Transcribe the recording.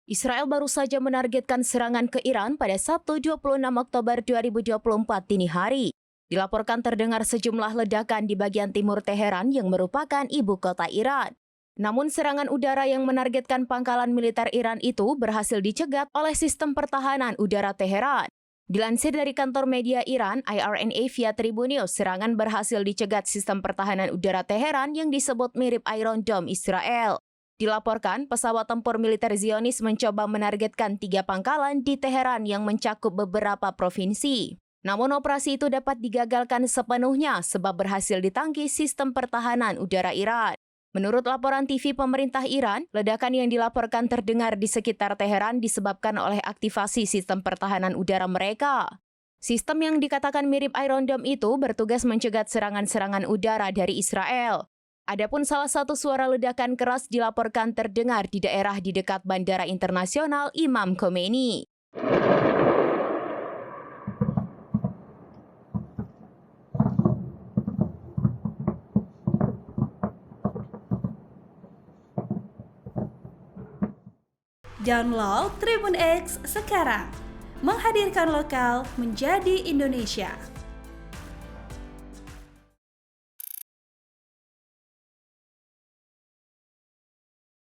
Israel baru saja menargetkan serangan ke Iran pada Sabtu 26 Oktober 2024 dini hari. Dilaporkan terdengar sejumlah ledakan di bagian timur Teheran yang merupakan ibu kota Iran. Namun serangan udara yang menargetkan pangkalan militer Iran itu berhasil dicegat oleh sistem pertahanan udara Teheran. Dilansir dari kantor media Iran, IRNA via Tribun News, serangan berhasil dicegat sistem pertahanan udara Teheran yang disebut mirip Iron Dome Israel. Dilaporkan, pesawat tempur militer Zionis mencoba menargetkan 3 pangkalan di Teheran yang mencakup beberapa provinsi. Namun operasi itu dapat digagalkan sepenuhnya sebab berhasil ditangkis sistem pertahanan udara Iran. Menurut laporan TV pemerintah Iran, ledakan yang dilaporkan terdengar di sekitar Teheran disebabkan oleh aktivasi sistem pertahanan udara mereka. Sistem yang dikatakan mirip Iron Dome itu bertugas mencegat serangan-serangan udara dari Israel. Adapun salah satu suara ledakan keras dilaporkan terdengar di daerah di dekat Bandara Internasional Imam Khomeini. Download Tribun X sekarang, menghadirkan lokal menjadi Indonesia.